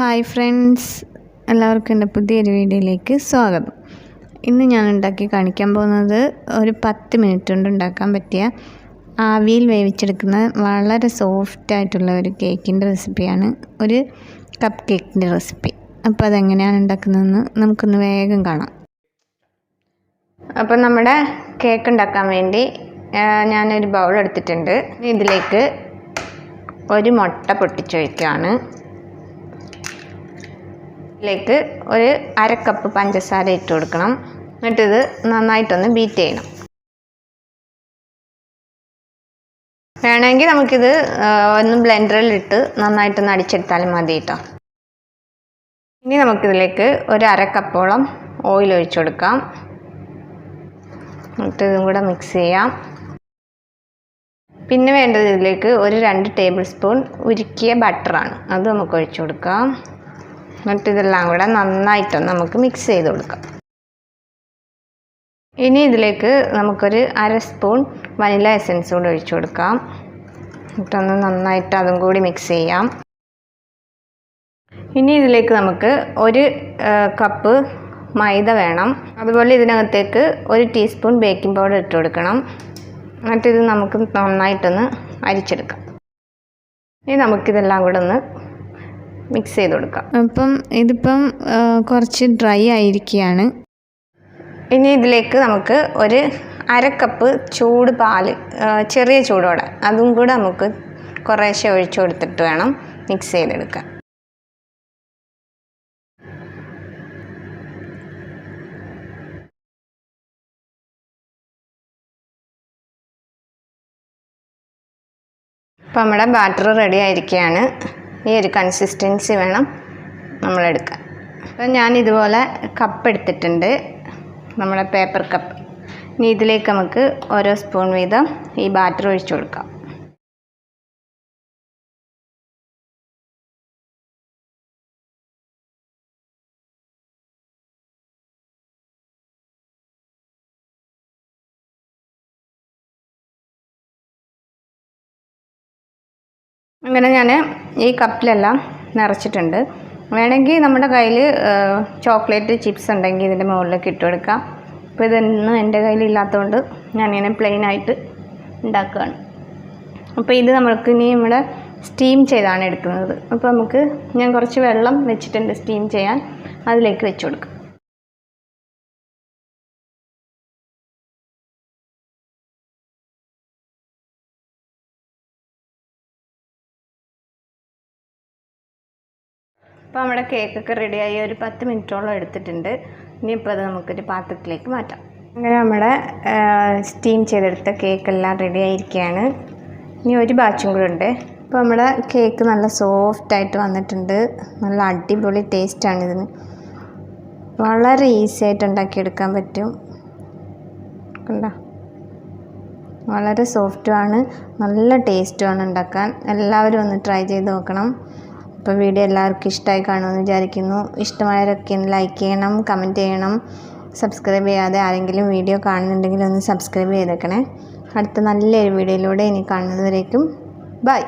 Hi friends, എല്ലാവർക്കും എൻ്റെ പുതിയൊരു വീഡിയോയിലേക്ക് സ്വാഗതം. ഇന്ന് ഞാൻ ഉണ്ടാക്കി കാണിക്കാൻ പോകുന്നത് ഒരു 10 മിനിറ്റ് കൊണ്ട് ഉണ്ടാക്കാൻ പറ്റിയ ആവിയിൽ വേവിച്ചെടുക്കുന്ന വളരെ സോഫ്റ്റായിട്ടുള്ള ഒരു കേക്കിൻ്റെ റെസിപ്പിയാണ്, ഒരു കപ്പ് കേക്കിൻ്റെ റെസിപ്പി. അപ്പോൾ അതെങ്ങനെയാണ് ഉണ്ടാക്കുന്നതെന്ന് നമുക്കൊന്ന് വേഗം കാണാം. അപ്പം നമ്മുടെ കേക്ക് ഉണ്ടാക്കാൻ വേണ്ടി ഞാനൊരു ബൗൾ എടുത്തിട്ടുണ്ട്. ഇതിലേക്ക് ഒരു മുട്ട പൊട്ടിച്ചൊഴിക്കുകയാണ്. ഇതിലേക്ക് ഒരു 1/2 കപ്പ് പഞ്ചസാര ഇട്ട് കൊടുക്കണം. എന്നിട്ടിത് നന്നായിട്ടൊന്ന് ബീറ്റ് ചെയ്യണം. വേണമെങ്കിൽ നമുക്കിത് ഒന്ന് ബ്ലെൻഡറിലിട്ട് നന്നായിട്ടൊന്ന് അടിച്ചെടുത്താലും മതി കേട്ടോ. ഇനി നമുക്കിതിലേക്ക് ഒരു 1/2 കപ്പോളം ഓയിൽ ഒഴിച്ചു കൊടുക്കാം. എന്നിട്ട് ഇതും കൂടെ മിക്സ് ചെയ്യാം. പിന്നെ വേണ്ടത് ഇതിലേക്ക് ഒരു 2 ടേബിൾ സ്പൂൺ ഉരുക്കിയ ബട്ടറാണ്, അത് നമുക്ക് ഒഴിച്ചു കൊടുക്കാം. എന്നിട്ട് ഇതെല്ലാം കൂടെ നന്നായിട്ടൊന്ന് നമുക്ക് മിക്സ് ചെയ്ത് കൊടുക്കാം. ഇനി ഇതിലേക്ക് നമുക്കൊരു 1/2 സ്പൂൺ വനില എസൻസ് കൂടെ ഒഴിച്ചു കൊടുക്കാം. എന്നിട്ടൊന്ന് നന്നായിട്ട് അതും കൂടി മിക്സ് ചെയ്യാം. ഇനി ഇതിലേക്ക് നമുക്ക് ഒരു കപ്പ് മൈദ വേണം. അതുപോലെ ഇതിനകത്തേക്ക് 1 ടീസ്പൂൺ ബേക്കിംഗ് പൗഡർ ഇട്ട് കൊടുക്കണം. എന്നിട്ടിത് നമുക്ക് നന്നായിട്ടൊന്ന് അരിച്ചെടുക്കാം. ഇനി നമുക്കിതെല്ലാം കൂടെ ഒന്ന് മിക്സ് ചെയ്ത് കൊടുക്കാം. ഇതിപ്പം കുറച്ച് ഡ്രൈ ആയിരിക്കുകയാണ്. ഇനി ഇതിലേക്ക് നമുക്ക് ഒരു 1/2 കപ്പ് ചൂട് പാല്, ചെറിയ ചൂടോടെ, അതും കൂടെ നമുക്ക് കുറേശ്ശെ ഒഴിച്ചു കൊടുത്തിട്ട് വേണം മിക്സ് ചെയ്തെടുക്കാൻ. അപ്പോൾ നമ്മുടെ ബാറ്റർ റെഡി ആയിരിക്കുകയാണ്. ഈ ഒരു കൺസിസ്റ്റൻസി വേണം നമ്മളെടുക്കാൻ. അപ്പം ഞാൻ ഇതുപോലെ കപ്പ് എടുത്തിട്ടുണ്ട്, നമ്മുടെ പേപ്പർ കപ്പ്. ഇനി ഇതിലേക്ക് നമുക്ക് ഓരോ സ്പൂൺ വീതം ഈ ബാറ്റർ ഒഴിച്ചു കൊടുക്കാം. അങ്ങനെ ഞാൻ ഈ കപ്പിലെല്ലാം നിറച്ചിട്ടുണ്ട്. വേണമെങ്കിൽ നമ്മുടെ കയ്യിൽ ചോക്ലേറ്റ് ചിപ്സ് ഉണ്ടെങ്കിൽ ഇതിൻ്റെ മുകളിലേക്ക് ഇട്ട് കൊടുക്കാം. അപ്പോൾ ഇതൊന്നും എൻ്റെ കയ്യിൽ ഇല്ലാത്തതുകൊണ്ട് ഞാനിങ്ങനെ പ്ലെയിനായിട്ട് ഉണ്ടാക്കുകയാണ്. അപ്പോൾ ഇത് നമ്മൾക്ക് ഇനി ഇവിടെ സ്റ്റീം ചെയ്താണ് എടുക്കുന്നത്. അപ്പോൾ നമുക്ക് ഞാൻ കുറച്ച് വെള്ളം വെച്ചിട്ടുണ്ട് സ്റ്റീം ചെയ്യാൻ, അതിലേക്ക് വെച്ച് കൊടുക്കാം. അപ്പോൾ നമ്മുടെ കേക്കൊക്കെ റെഡിയായി ഒരു 10 മിനിറ്റോളം എടുത്തിട്ടുണ്ട്. ഇനിയിപ്പോൾ അത് നമുക്കൊരു പാത്രത്തിലേക്ക് മാറ്റാം. അങ്ങനെ നമ്മുടെ സ്റ്റീം ചെയ്തെടുത്ത കേക്കെല്ലാം റെഡി ആയിരിക്കുകയാണ്. ഇനി ഒരു ബാച്ചും കൂടെ ഉണ്ട്. അപ്പോൾ നമ്മുടെ കേക്ക് നല്ല സോഫ്റ്റായിട്ട് വന്നിട്ടുണ്ട്. നല്ല അടിപൊളി ടേസ്റ്റാണ് ഇതിന്. വളരെ ഈസി ആയിട്ട് ഉണ്ടാക്കിയെടുക്കാൻ പറ്റും. കണ്ടോ, വളരെ സോഫ്റ്റുമാണ്, നല്ല ടേസ്റ്റുമാണ് ഉണ്ടാക്കാൻ. എല്ലാവരും ഒന്ന് ട്രൈ ചെയ്ത് നോക്കണം. അപ്പോൾ വീഡിയോ എല്ലാവർക്കും ഇഷ്ടമായി കാണുമെന്ന് വിചാരിക്കുന്നു. ഇഷ്ടമായവരൊക്കെ ഒന്ന് ലൈക്ക് ചെയ്യണം, കമൻറ്റ് ചെയ്യണം. സബ്സ്ക്രൈബ് ചെയ്യാതെ ആരെങ്കിലും വീഡിയോ കാണുന്നുണ്ടെങ്കിൽ ഒന്ന് സബ്സ്ക്രൈബ് ചെയ്തേക്കണേ. അടുത്ത നല്ലൊരു വീഡിയോയിലൂടെ ഇനി കാണുന്നതുവരേക്കും ബൈ.